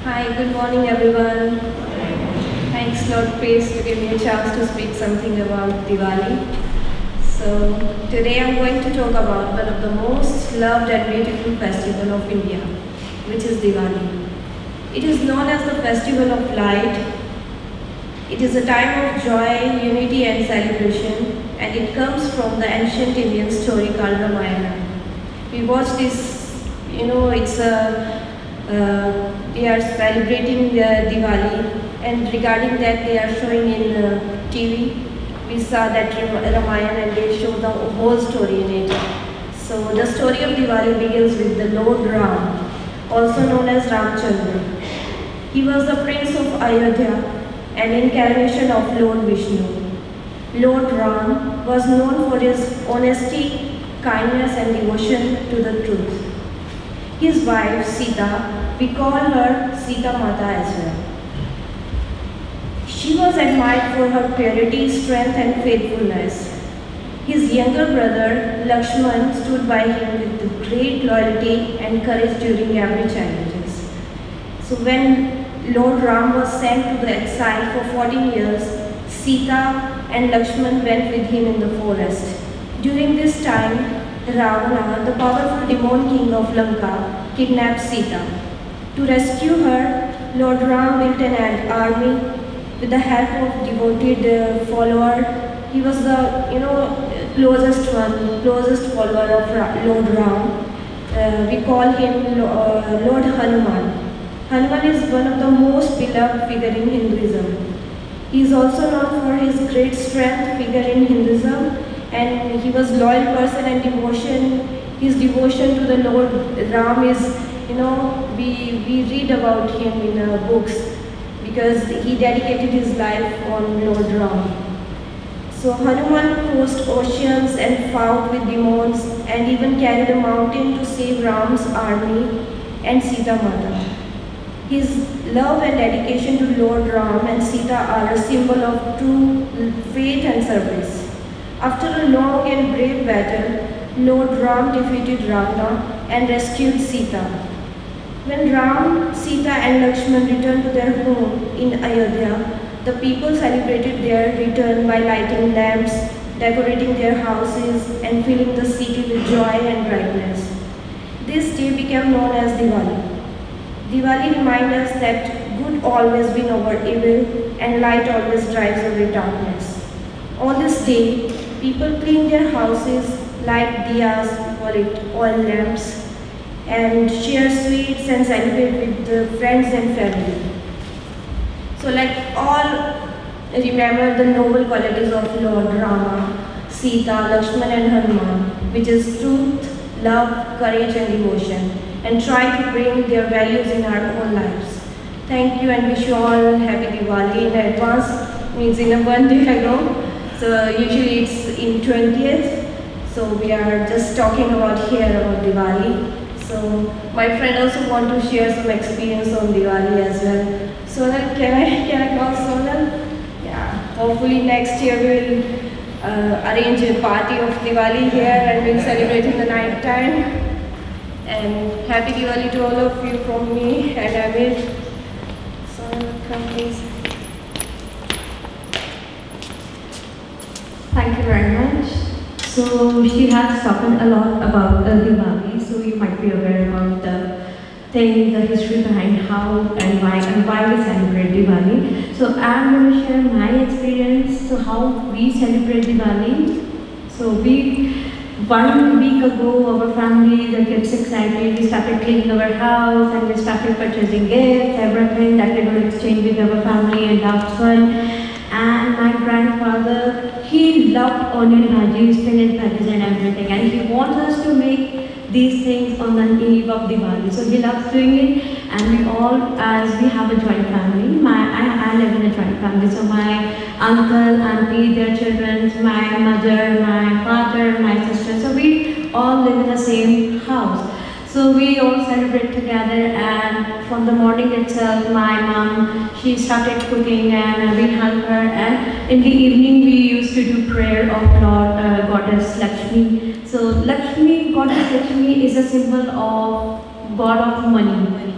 Hi, good morning everyone. Thanks Lord Praise to give me a chance to speak something about Diwali. So today I'm going to talk about one of the most loved and beautiful festival of India, which is Diwali. It is known as the festival of light. It is a time of joy, unity and celebration, and it comes from the ancient Indian story called Ramayana. We watch this, it's a they are celebrating Diwali, and regarding that they are showing in TV. We saw that Ramayana and they show the whole story in it. So the story of Diwali begins with the Lord Ram, also known as Ramchandra. He was the prince of Ayodhya, an incarnation of Lord Vishnu. Lord Ram was known for his honesty, kindness and devotion to the truth. His wife Sita, we call her Sita Mata as well. She was admired for her purity, strength and faithfulness. His younger brother Lakshman stood by him with great loyalty and courage during every challenges. So when Lord Ram was sent to the exile for 14 years, Sita and Lakshman went with him in the forest. During this time, Ravana, the powerful demon king of Lanka, kidnapped Sita. To rescue her, Lord Ram built an army with the help of devoted follower. He was the closest follower of Lord Ram. We call him Lord Hanuman. Hanuman is one of the most beloved figure in Hinduism. He is also known for his great strength figure in Hinduism, and he was loyal person and devotion. His devotion to the Lord Ram is, we read about him in books because he dedicated his life on Lord Ram. So Hanuman crossed oceans and fought with demons and even carried a mountain to save Ram's army and Sita Mata. His love and dedication to Lord Ram and Sita are a symbol of true faith and service. After a long and brave battle, Lord Ram defeated Ravana and rescued Sita. When Ram, Sita and Lakshman returned to their home in Ayodhya, the people celebrated their return by lighting lamps, decorating their houses and filling the city with joy and brightness. This day became known as Diwali. Diwali reminds us that good always wins over evil and light always drives away darkness. On this day, people clean their houses, light diyas, we call it oil lamps, and share sweets and celebrate with friends and family. So all remember the noble qualities of Lord Rama, Sita, Lakshman and Hanuman, which is truth, love, courage and devotion, and try to bring their values in our own lives. Thank you and wish you all happy Diwali in advance, means in a one day ago. So usually it's in 20th. So we are just talking about here about Diwali. So my friend also want to share some experience on Diwali as well. Sonal, can I call Sonal? Yeah. Hopefully next year we will arrange a party of Diwali here and we'll celebrate in the night time. And happy Diwali to all of you from me and Amit. Sonal, come please. Thank you very much. So she has spoken a lot about Diwali, so you might be aware about the history behind how and why we celebrate Diwali. So I'm going to share my experience, so how we celebrate Diwali. So 1 week ago, our family, the kids excited, we started cleaning our house and we started purchasing gifts, everything that we're going to exchange with our family and loved one. And my grandfather, he loved onion bhajis, spinach bhajis and everything, and he wants us to make these things on the eve of Diwali. So he loves doing it, and we all, as we have a joint family, I live in a joint family, so my uncle, auntie, their children, my mother, my father, my sister, so we all live in the same house. So we all celebrate together, and from the morning itself, my mom, she started cooking and we help her, and in the evening we used to do prayer of Lord Goddess Lakshmi. So Goddess Lakshmi is a symbol of God of money.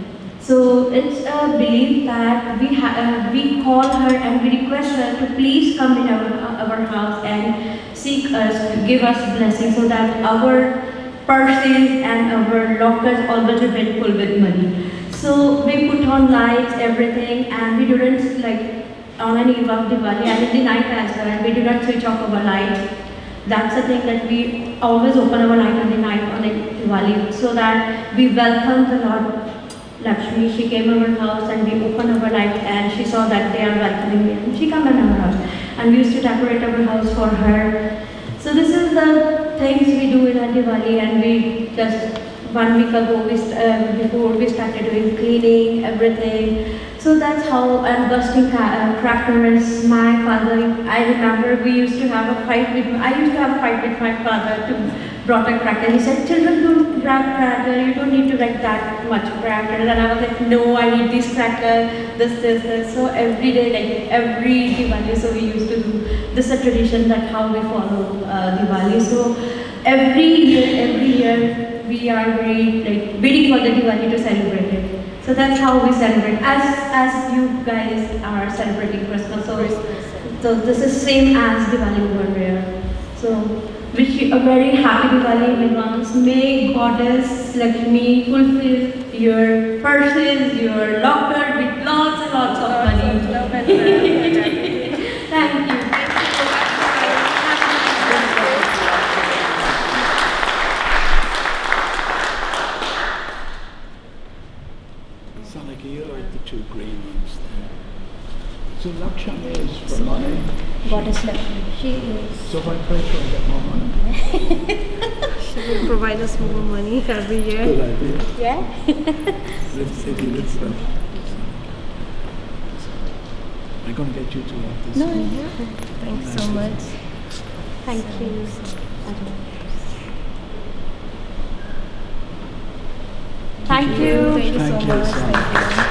So it's a belief that we call her and we request her to please come in our house and seek us, give us blessings so that our purses and our lockers always remain full with money. So we put on lights, everything, and we didn't like on an eve of Diwali and in the night as well, and we do not switch off our lights. That's the thing that we always open our light on the night on the Diwali so that we welcome the Lord Lakshmi. She came to our house and we opened our light and she saw that they are welcoming me and she came in our house and we used to decorate our house for her. So this is the things we do in our Diwali, and we just 1 week ago before we started doing cleaning everything. So that's how I'm bursting crackers. My father, I remember we used to have a fight with, I used to have a fight with my father to brought a cracker. He said, children don't grab cracker, you don't need to write that much cracker. And I was like, no, I need this cracker, this. So every day, like every Diwali, so we used to do this is a tradition that how we follow Diwali. So every year we are very like waiting for the Diwali to celebrate it. So that's how we celebrate. As you guys are celebrating Christmas, so this is same as Diwali over here. So wish you a very happy Diwali in advance. May Goddess Lakshmi fulfill your purses, your locker with lots and lots of money. Thank you. Sanaki, you like the two green ones there. So Lakshmi is for money. Goddess Lakshmi. She is. So if I pray for her, get more money. She will provide us more money every year. Good idea. Yeah. If you live well. I'm going to get you to like this. No, thanks so much. Thank you. Thank you. Thank you so much. Thank you.